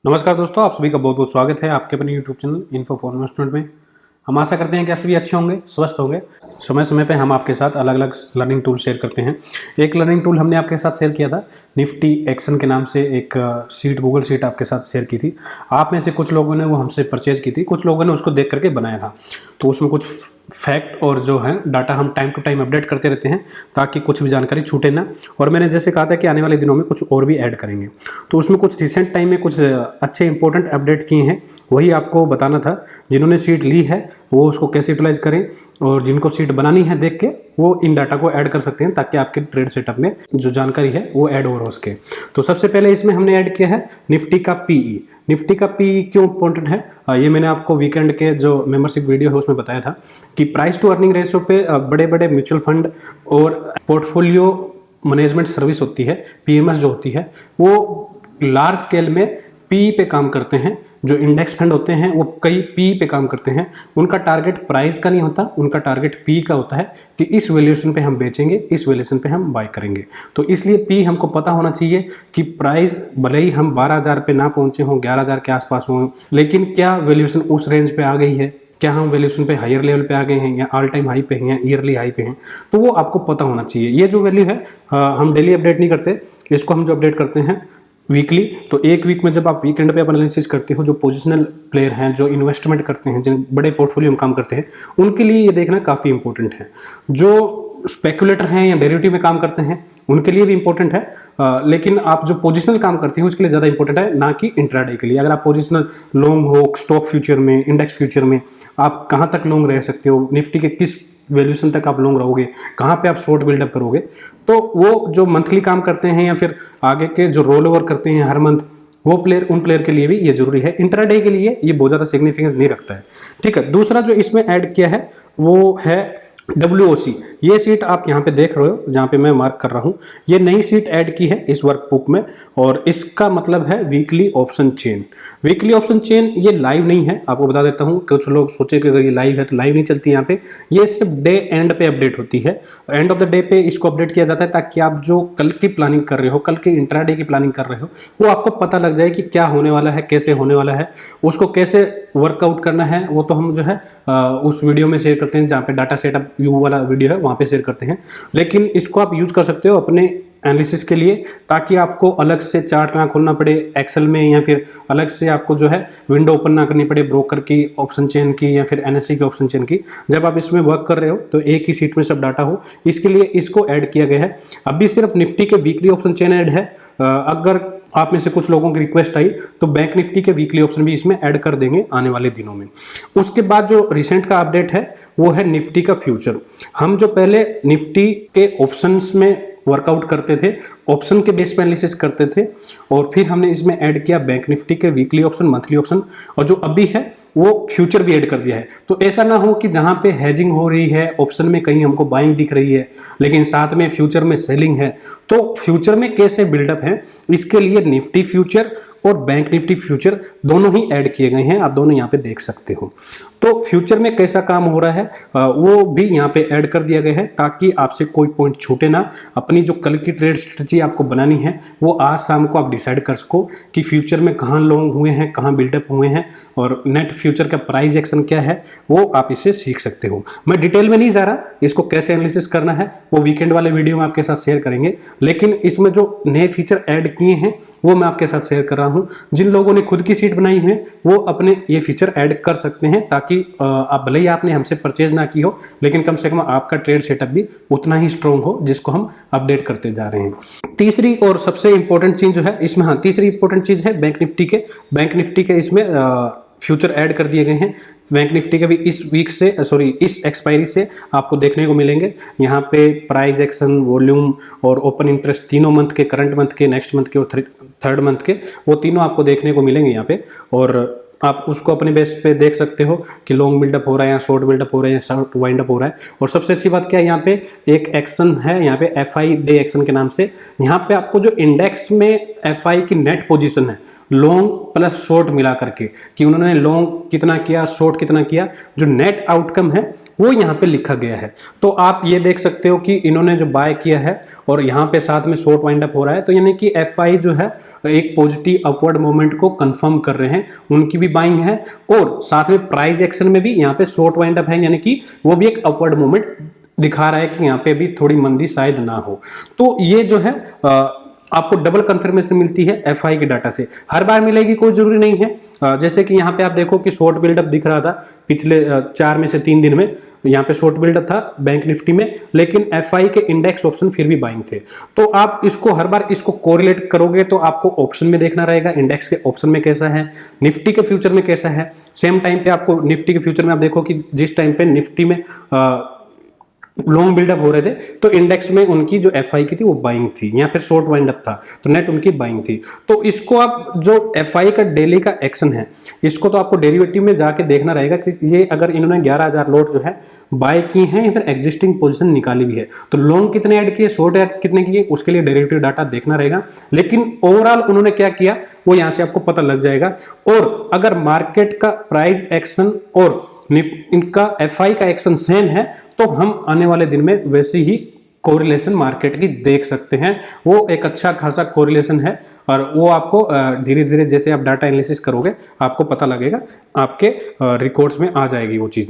नमस्कार दोस्तों, आप सभी का बहुत बहुत स्वागत है आपके अपने YouTube channel info for investment में। हम आशा करते हैं कि आप सभी अच्छे होंगे, स्वस्थ होंगे। समय समय पे हम आपके साथ अलग अलग लर्निंग टूल शेयर करते हैं। एक लर्निंग टूल हमने आपके साथ शेयर किया था, निफ्टी एक्शन के नाम से एक सीट, गूगल सीट आपके साथ शेयर की थी। आप में से कुछ लोगों ने वो हमसे परचेज की थी, कुछ लोगों ने उसको देख करके बनाया था। तो उसमें कुछ फैक्ट और जो है डाटा हम टाइम टू टाइम अपडेट करते रहते हैं ताकि कुछ भी जानकारी छूटे ना। और मैंने जैसे कहा था कि आने वाले दिनों में कुछ और भी ऐड करेंगे, तो उसमें कुछ रिसेंट टाइम में कुछ अच्छे इंपॉर्टेंट अपडेट किए हैं, वही आपको बताना था। जिन्होंने सीट ली है वो उसको कैसे यूटिलाइज करें, और जिनको सीट बनानी है देख के वो इन डाटा को ऐड कर सकते हैं ताकि आपके ट्रेड सेटअप में जो जानकारी है वो ऐड और हो सके। तो सबसे पहले इसमें हमने ऐड किया है निफ्टी का पीई। निफ्टी का पीई क्यों इंपॉर्टेंट है, ये मैंने आपको वीकेंड के जो मेंबरशिप वीडियो है उसमें बताया था कि प्राइस टू अर्निंग रेशियो पे बड़े बड़े म्यूचुअल फंड और पोर्टफोलियो मैनेजमेंट सर्विस होती है, पीएमएस जो होती है, वो लार्ज स्केल में पी पे काम करते हैं। जो इंडेक्स फंड होते हैं वो कई पी पे काम करते हैं। उनका टारगेट प्राइस का नहीं होता, उनका टारगेट पी का होता है कि इस वैल्यूएशन पे हम बेचेंगे, इस वैल्यूएशन पे हम बाय करेंगे। तो इसलिए पी हमको पता होना चाहिए कि प्राइस भले ही हम 12,000 पे ना पहुंचे हों, 11,000 के आसपास हों, लेकिन क्या वैल्यूएशन उस रेंज पे आ गई है, क्या हम वैल्यूएशन पे हायर लेवल पे आ गए हैं, या ऑल टाइम हाई पे हैं, या ईयरली हाई पे हैं, तो वो आपको पता होना चाहिए। ये जो वैल्यू है हम डेली अपडेट नहीं करते, इसको हम जो अपडेट करते हैं वीकली। तो एक वीक में जब आप वीकेंड पे एनालिसिस करते हो, जो पोजिशनल प्लेयर हैं, जो इन्वेस्टमेंट करते हैं, जिन बड़े पोर्टफोलियो में काम करते हैं, उनके लिए ये देखना काफ़ी इंपॉर्टेंट है। जो स्पेकुलेटर हैं या डेरिवेटिव में काम करते हैं उनके लिए भी इंपॉर्टेंट है, लेकिन आप जो पोजिशनल काम करते हैं उसके लिए ज़्यादा इंपॉर्टेंट है, ना कि इंट्राडे के लिए। अगर आप पोजिशनल लॉन्ग हो स्टॉक फ्यूचर में, इंडेक्स फ्यूचर में, आप कहाँ तक लॉन्ग रह सकते हो, निफ्टी के किस वैल्यूएशन तक आप लॉन्ग रहोगे, कहाँ पे आप शॉर्ट बिल्डअप करोगे, तो वो जो मंथली काम करते हैं या फिर आगे के जो रोल ओवर करते हैं हर मंथ, वो प्लेयर, उन प्लेयर के लिए भी ये जरूरी है। इंट्राडे के लिए ये बहुत ज़्यादा सिग्निफिकेंस नहीं रखता है। ठीक है, दूसरा जो इसमें ऐड किया है वो है WOC। ये सीट आप यहाँ पे देख रहे हो, जहाँ पे मैं मार्क कर रहा हूँ, ये नई सीट ऐड की है इस वर्कबुक में, और इसका मतलब है weekly option chain. Weekly option chain ये लाइव नहीं है, आपको बता देता हूँ। कुछ लोग सोचे कि अगर ये लाइव है तो लाइव नहीं चलती यहाँ पे, ये सिर्फ डे एंड पे अपडेट होती है। एंड ऑफ द डे पे इसको अपडेट किया जाता है ताकि आप जो कल की प्लानिंग कर रहे हो, कल के इंट्राडे की प्लानिंग कर रहे हो, वो आपको पता लग जाए कि क्या होने वाला है, कैसे होने वाला है, उसको कैसे वर्कआउट करना है। वो तो हम जो है उस वीडियो में शेयर करते हैं, जहाँ पे डाटा सेटअप व्यू वाला वीडियो है वहाँ पे शेयर करते हैं। लेकिन इसको आप यूज कर सकते हो अपने एनालिसिस के लिए, ताकि आपको अलग से चार्ट ना खोलना पड़े एक्सेल में, या फिर अलग से आपको जो है विंडो ओपन ना करनी पड़े ब्रोकर की ऑप्शन चेन की या फिर एनएससी की ऑप्शन चेन की। जब आप इसमें वर्क कर रहे हो तो एक ही सीट में सब डाटा हो, इसके लिए इसको ऐड किया गया है। अभी सिर्फ निफ्टी के वीकली ऑप्शन चेन ऐड है। अगर आप में से कुछ लोगों की रिक्वेस्ट आई तो बैंक निफ्टी के वीकली ऑप्शन भी इसमें ऐड कर देंगे आने वाले दिनों में। उसके बाद जो रिसेंट का अपडेट है वो है निफ्टी का फ्यूचर। हम जो पहले निफ्टी के ऑप्शंस में वर्कआउट करते थे, ऑप्शन के बेस पे एनालिसिस करते थे, और फिर हमने इसमें ऐड किया बैंक निफ्टी के वीकली ऑप्शन, मंथली ऑप्शन, और जो अभी है वो फ्यूचर भी ऐड कर दिया है। तो ऐसा ना हो कि जहां पे हेजिंग हो रही है ऑप्शन में, कहीं हमको बाइंग दिख रही है लेकिन साथ में फ्यूचर में सेलिंग है, तो फ्यूचर में कैसे बिल्डअप है, इसके लिए निफ्टी फ्यूचर और बैंक निफ्टी फ्यूचर दोनों ही ऐड किए गए हैं। आप दोनों यहाँ पे देख सकते हो। तो फ्यूचर में कैसा काम हो रहा है वो भी यहाँ पे ऐड कर दिया गया है, ताकि आपसे कोई पॉइंट छूटे ना। अपनी जो कल की ट्रेड स्ट्रेटजी आपको बनानी है वो आज शाम को आप डिसाइड कर सको कि फ्यूचर में कहाँ लॉन्ग हुए हैं, कहाँ बिल्डअप हुए हैं, और नेट फ्यूचर का प्राइस एक्शन क्या है, वो आप इससे सीख सकते हो। मैं डिटेल में नहीं जा रहा, इसको कैसे एनालिसिस करना है वो वीकेंड वाले वीडियो में आपके साथ शेयर करेंगे, लेकिन इसमें जो नए फीचर ऐड किए हैं वो मैं आपके साथ शेयर कर रहा हूँ। जिन लोगों ने खुद की सीट बनाई है वो अपने ये फीचर ऐड कर सकते हैं, ताकि आप भले ही आपने हमसे परचेज ना की हो, लेकिन कम से कम आपका ट्रेड सेटअप भी उतना ही स्ट्रॉन्ग हो जिसको हम अपडेट करते जा रहे हैं। तीसरी और सबसे इंपॉर्टेंट चीज जो है इसमें, हाँ, तीसरी इंपॉर्टेंट चीज है बैंक निफ्टी के इसमें फ्यूचर ऐड कर दिए गए हैं। बैंक निफ्टी के भी इस वीक से, इस एक्सपायरी से आपको देखने को मिलेंगे। यहाँ पे प्राइस एक्शन, वॉल्यूम और ओपन इंटरेस्ट तीनों मंथ के, करंट मंथ के, नेक्स्ट मंथ के और थर्ड मंथ के, वो तीनों आपको देखने को मिलेंगे यहाँ पे। और आप उसको अपने बेस पे देख सकते हो कि लॉन्ग बिल्डअप हो रहा है या शॉर्ट बिल्डअप हो रहा है या शॉर्ट वाइंड अप हो रहा है। और सबसे अच्छी बात क्या है, यहाँ पे एक एक्शन है, यहाँ पे FI डे एक्शन के नाम से। यहाँ पे आपको जो इंडेक्स में FI की नेट पोजीशन है लॉन्ग प्लस शॉर्ट मिला करके, कि उन्होंने लॉन्ग कितना किया, शॉर्ट कितना किया, जो नेट आउटकम है वो यहाँ पे लिखा गया है। तो आप ये देख सकते हो कि इन्होंने जो बाय किया है और यहाँ पे साथ में शॉर्ट वाइंड अप हो रहा है, तो यानी कि एफआई जो है एक पॉजिटिव अपवर्ड मूवमेंट को कंफर्म कर रहे हैं, उनकी भी बाइंग है और साथ में प्राइस एक्शन में भी यहाँ पे शॉर्ट वाइंड अप है, यानी कि वो भी एक अपवर्ड मूवमेंट दिखा रहा है कि यहाँ पे भी थोड़ी मंदी शायद ना हो। तो ये जो है आपको डबल कंफर्मेशन मिलती है एफआई के डाटा से। हर बार मिलेगी कोई जरूरी नहीं है। जैसे कि यहाँ पे आप देखो कि शॉर्ट बिल्डअप दिख रहा था पिछले 4 में से 3 दिन में, यहाँ पे शॉर्ट बिल्डअप था बैंक निफ्टी में, लेकिन एफआई के इंडेक्स ऑप्शन फिर भी बाइंग थे। तो आप इसको हर बार इसको कोरिलेट करोगे तो आपको ऑप्शन में देखना रहेगा इंडेक्स के ऑप्शन में कैसा है, निफ्टी के फ्यूचर में कैसा है। सेम टाइम पे आपको निफ्टी के फ्यूचर में आप देखो कि जिस टाइम पे निफ्टी में लॉन्ग बिल्डअप हो रहे थे तो इंडेक्स में उनकी जो एफआई की थी वो बाइंग थी, या फिर शॉर्ट वाइंड अप था तो नेट उनकी बाइंग थी। तो इसको आप जो एफआई का डेली का एक्शन है इसको तो आपको डेरिवेटिव में जाके देखना रहेगा कि ये अगर इन्होंने 11,000 लॉट जो है बाय की हैं या फिर एग्जिस्टिंग पोजीशन निकाली भी है, तो लॉन्ग कितने ऐड किए, शॉर्ट कितने किए, उसके लिए डेरिवेटिव डाटा देखना रहेगा। लेकिन ओवरऑल उन्होंने क्या किया वो यहाँ से आपको पता लग जाएगा। और अगर मार्केट का प्राइस एक्शन और इनका एफआई का एक्शन सेम है तो हम आने वाले दिन में वैसे ही कोरिलेशन मार्केट की देख सकते हैं। वो एक अच्छा खासा कोरिलेशन है और वो आपको धीरे धीरे जैसे आप डाटा एनालिसिस करोगे आपको पता लगेगा, आपके रिकॉर्ड्स में आ जाएगी वो चीज़।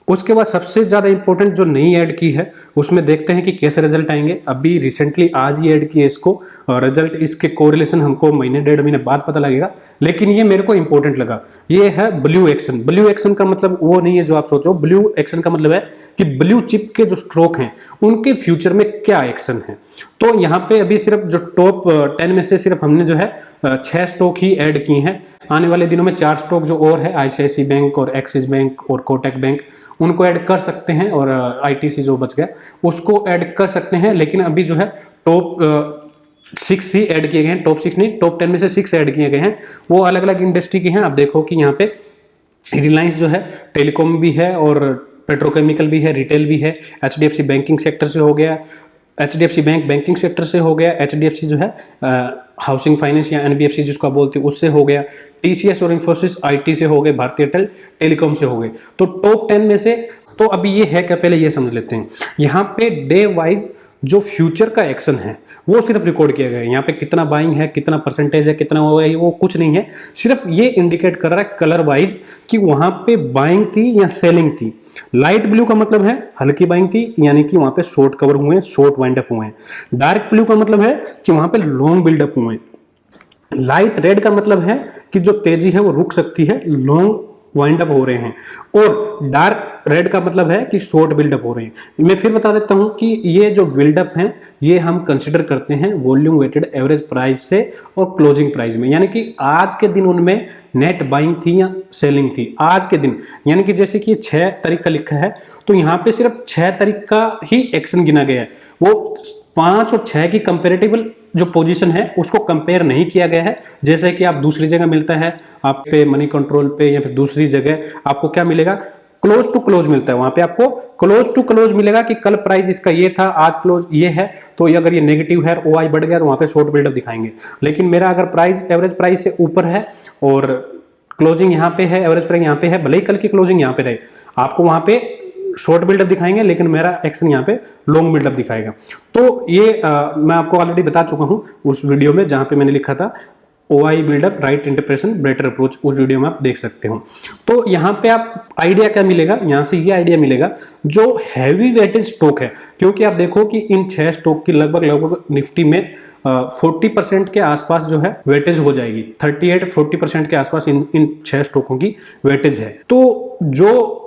उसके बाद सबसे ज़्यादा इंपॉर्टेंट जो नई ऐड की है उसमें देखते हैं कि कैसे रिजल्ट आएंगे। अभी रिसेंटली आज ही ऐड की है इसको, और रिजल्ट इसके कोरिलेशन हमको महीने 1.5 महीने बाद पता लगेगा, लेकिन ये मेरे को इंपॉर्टेंट लगा। ये है ब्लू एक्शन। ब्लू एक्शन का मतलब वो नहीं है जो आप सोचो, ब्लू एक्शन का मतलब है कि ब्लू चिप के जो स्ट्रोक हैं उनके फ्यूचर में क्या एक्शन है। तो यहाँ पे अभी सिर्फ जो टॉप 10 में से सिर्फ हमने जो है 6 स्टॉक ही ऐड की हैं। आने वाले दिनों में 4 स्टॉक जो और है, आईसीआईसी बैंक और एक्सिस बैंक और कोटक बैंक, उनको ऐड कर सकते हैं, और आईटीसी जो बच गया उसको ऐड कर सकते हैं। लेकिन अभी जो है टॉप 6 ही ऐड किए गए हैं, टॉप 6 नहीं, टॉप 10 में से 6 ऐड किए गए हैं। वो अलग अलग इंडस्ट्री के हैं। आप देखो कि यहाँ पे रिलायंस जो है टेलीकॉम भी है और पेट्रोकेमिकल भी है, रिटेल भी है, एचडीएफसी बैंकिंग सेक्टर से हो गया, एचडीएफसी बैंक बैंकिंग सेक्टर से हो गया, एचडीएफसी जो है हाउसिंग फाइनेंस या एनबीएफसी जिसको आप बोलते हैं उससे हो गया, टीसीएस और इंफोसिस आईटी से हो गए, भारतीय एयरटेल टेलीकॉम से हो गए। तो टॉप 10 में से तो अभी ये है क्या, पहले ये समझ लेते हैं। यहाँ पे डे वाइज जो फ्यूचर का एक्शन है वो सिर्फ रिकॉर्ड किया गया है। यहाँ पे कितना बाइंग है, कितना परसेंटेज है, कितना हो गया, वो कुछ नहीं है, सिर्फ ये इंडिकेट कर रहा है कलर वाइज कि वहां पे बाइंग थी या सेलिंग थी। लाइट ब्लू का मतलब है हल्की बाइंग थी, यानी कि वहां पे शॉर्ट कवर हुए हैं, शॉर्ट वाइंड अप हुए हैं। डार्क ब्लू का मतलब है कि वहां पे लॉन्ग बिल्डअप हुए हैं। लाइट रेड का मतलब है कि जो तेजी है वो रुक सकती है, लॉन्ग वाइंड अप हो रहे हैं। और डार्क रेड का मतलब है कि शॉर्ट बिल्डअप हो रहे हैं। मैं फिर बता देता हूं कि ये जो बिल्डअप हैं ये हम कंसिडर करते हैं वॉल्यूम वेटेड एवरेज प्राइस से और क्लोजिंग प्राइस में, यानी कि आज के दिन उनमें नेट बाइंग थी या सेलिंग थी आज के दिन। यानी कि जैसे कि 6 तारीख का लिखा है तो यहाँ पे सिर्फ 6 तारीख का ही एक्शन गिना गया है, वो 5 और 6 की कंपेरेटिबल जो पोजीशन है उसको कंपेयर नहीं किया गया है। जैसे कि आप दूसरी जगह मिलता है, आप पे मनी कंट्रोल पे या फिर दूसरी जगह आपको क्या मिलेगा, क्लोज टू क्लोज मिलता है। वहां पे आपको क्लोज टू क्लोज मिलेगा कि कल प्राइस इसका ये था, आज क्लोज ये है, तो ये अगर ये नेगेटिव है, ओआई बढ़ गया तो वहां पे शॉर्ट बिल्डअप दिखाएंगे। लेकिन मेरा अगर प्राइस एवरेज प्राइस से ऊपर है और क्लोजिंग यहाँ पे है, एवरेज प्राइस यहाँ पे है, भले ही कल की क्लोजिंग यहाँ पे रहे, आपको वहां पे शॉर्ट बिल्डअप दिखाएंगे, लेकिन मेरा एक्शन यहाँ पे लॉन्ग बिल्डअप दिखाएगा। तो ये मैं आपको ऑलरेडी बता चुका हूँ उस वीडियो में जहां पे मैंने लिखा था OI buildup right interpretation better approach, उस वीडियो में आप देख सकते हो। तो यहाँ पे आप आइडिया क्या मिलेगा, यहाँ से ये आइडिया मिलेगा जो हैवी वेटेज स्टॉक है, क्योंकि आप देखो कि इन 6 स्टॉक की लगभग निफ्टी में 40% के आसपास जो है वेटेज हो जाएगी, 38-40% के आसपास इन 6 स्टॉकों की वेटेज है। तो जो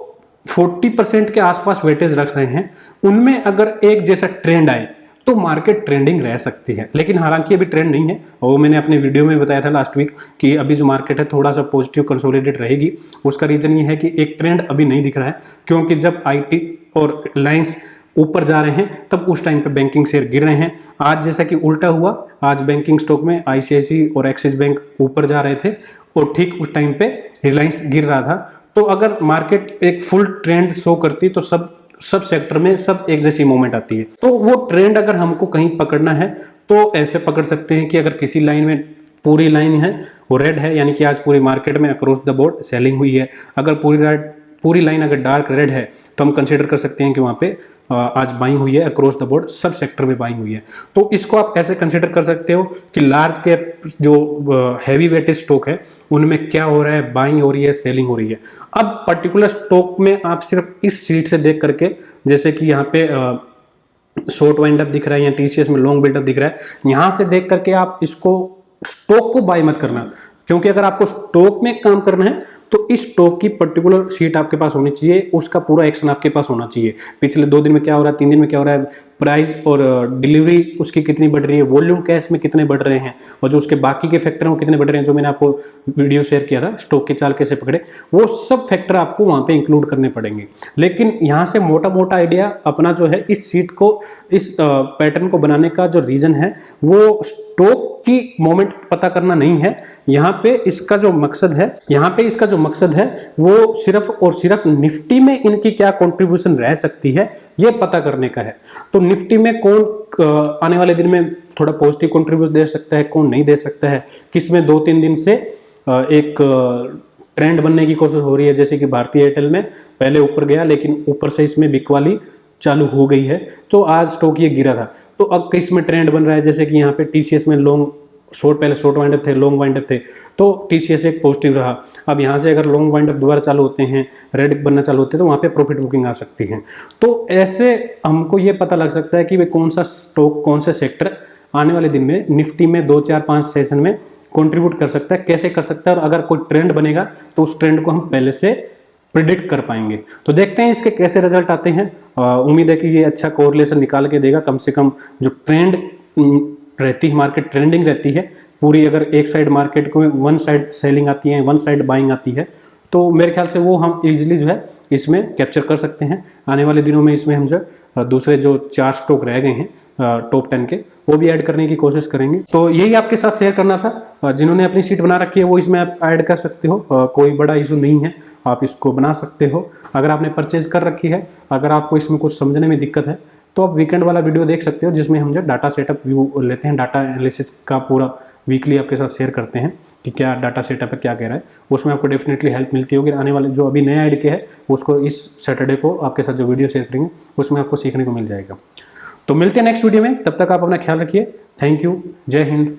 40% के आसपास वेटेज रख रहे हैं उनमें अगर एक जैसा ट्रेंड आए तो मार्केट ट्रेंडिंग रह सकती है। लेकिन हालांकि अभी ट्रेंड नहीं है, और वो मैंने अपने वीडियो में बताया था लास्ट वीक कि अभी जो मार्केट है थोड़ा सा पॉजिटिव कंसोलिडेट रहेगी। उसका रीजन ये है कि एक ट्रेंड अभी नहीं दिख रहा है, क्योंकि जब आईटी और रिलायंस ऊपर जा रहे हैं तब उस टाइम पे बैंकिंग शेयर गिर रहे हैं। आज जैसा कि उल्टा हुआ, आज बैंकिंग स्टॉक में आईसीआईसी और एक्सिस बैंक ऊपर जा रहे थे और ठीक उस टाइम पे रिलायंस गिर रहा था। तो अगर मार्केट एक फुल ट्रेंड शो करती तो सब सेक्टर में सब एक जैसी मूवमेंट आती है। तो वो ट्रेंड अगर हमको कहीं पकड़ना है तो ऐसे पकड़ सकते हैं कि अगर किसी लाइन में पूरी लाइन है वो रेड है, यानी कि आज पूरी मार्केट में अक्रॉस द बोर्ड सेलिंग हुई है। अगर पूरी लाइन अगर डार्क रेड है तो हम कंसिडर कर सकते हैं कि वहाँ पे आज बाइंग हुई है, अक्रॉस द बोर्ड सब सेक्टर में बाइंग हुई है। तो इसको आप ऐसे कंसिडर कर सकते हो कि लार्ज कैप जो हैवी वेटेज स्टॉक है उनमें क्या हो रहा है, बाइंग हो रही है, सेलिंग हो रही है। अब पर्टिकुलर स्टॉक में आप सिर्फ इस सीट से देख करके, जैसे कि यहाँ पे शॉर्ट वाइंड अप दिख रहा है या टीसीएस में लॉन्ग बिल्डअप दिख रहा है, यहां से देख करके आप इसको स्टॉक को बाय मत करना, क्योंकि अगर आपको स्टॉक में काम करना है तो इस स्टॉक की पर्टिकुलर शीट आपके पास होनी चाहिए, उसका पूरा एक्शन आपके पास होना चाहिए। पिछले 2 दिन में क्या हो रहा है, 3 दिन में क्या हो रहा है, प्राइस और डिलीवरी उसकी कितनी बढ़ रही है, वॉल्यूम कैश में कितने बढ़ रहे हैं, और जो उसके बाकी के फैक्टर हैं वो कितने बढ़ रहे हैं, जो मैंने आपको वीडियो शेयर किया था स्टॉक के चाल कैसे पकड़े, वो सब फैक्टर आपको वहां पे इंक्लूड करने पड़ेंगे। लेकिन यहाँ से मोटा मोटा आइडिया अपना जो है इस सीट को, इस पैटर्न को बनाने का जो रीजन है वो स्टॉक की मोमेंट पता करना नहीं है। यहाँ पे इसका जो मकसद है वो सिर्फ और सिर्फ निफ्टी में इनकी क्या कंट्रीब्यूशन रह सकती है ये पता करने का है। तो निफ्टी में कौन आने वाले दिन में थोड़ा पॉजिटिव कंट्रीब्यूशन दे सकता है, कौन नहीं दे सकता है, किसमें 2-3 दिन से एक ट्रेंड बनने की कोशिश हो रही है। जैसे कि भारतीय एयरटेल में पहले ऊपर गया लेकिन ऊपर से इसमें बिकवाली चालू हो गई है, तो आज स्टॉक ये गिरा था। तो अब इसमें ट्रेंड बन रहा है, जैसे कि यहाँ पे टीसीएस में पहले शॉर्ट वाइंड अप थे, लॉन्ग वाइंड अप थे, तो टीसीएस एक पॉजिटिव रहा। अब यहाँ से अगर लॉन्ग वाइंड अप दोबारा चालू होते हैं, रेड बनना चालू होते हैं, तो वहाँ पे प्रॉफिट बुकिंग आ सकती है। तो ऐसे हमको ये पता लग सकता है कि वे कौन सा स्टॉक, कौन सा सेक्टर आने वाले दिन में निफ्टी में 2, 4, 5 सेशन में कंट्रीब्यूट कर सकता है, कैसे कर सकता है, और अगर कोई ट्रेंड बनेगा तो उस ट्रेंड को हम पहले से प्रिडिक्ट कर पाएंगे। तो देखते हैं इसके कैसे रिजल्ट आते हैं। उम्मीद है कि ये अच्छा कोरिलेशन निकाल के देगा। कम से कम जो ट्रेंड रहती है, मार्केट ट्रेंडिंग रहती है पूरी, अगर एक साइड मार्केट को 1 साइड सेलिंग आती है, 1 साइड बाइंग आती है, तो मेरे ख्याल से वो हम इजीली जो है इसमें कैप्चर कर सकते हैं। आने वाले दिनों में इसमें हम जो दूसरे जो 4 स्टॉक रह गए हैं टॉप 10 के, वो भी ऐड करने की कोशिश करेंगे। तो यही आपके साथ शेयर करना था। जिन्होंने अपनी सीट बना रखी है वो इसमें आप ऐड कर सकते हो, कोई बड़ा इशू नहीं है, आप इसको बना सकते हो। अगर आपने परचेज कर रखी है, अगर आपको इसमें कुछ समझने में दिक्कत है तो आप वीकेंड वाला वीडियो देख सकते हो, जिसमें हम जो डाटा सेटअप व्यू लेते हैं, डाटा एनालिसिस का पूरा वीकली आपके साथ शेयर करते हैं कि क्या डाटा सेटअप है, क्या कह रहा है। उसमें आपको डेफिनेटली हेल्प मिलती होगी। आने वाले जो अभी नया ऐड के है उसको इस सैटरडे को आपके साथ जो वीडियो शेयर करेंगे उसमें आपको सीखने को मिल जाएगा। तो मिलते हैं नेक्स्ट वीडियो में, तब तक आप अपना ख्याल रखिए। थैंक यू, जय हिंद।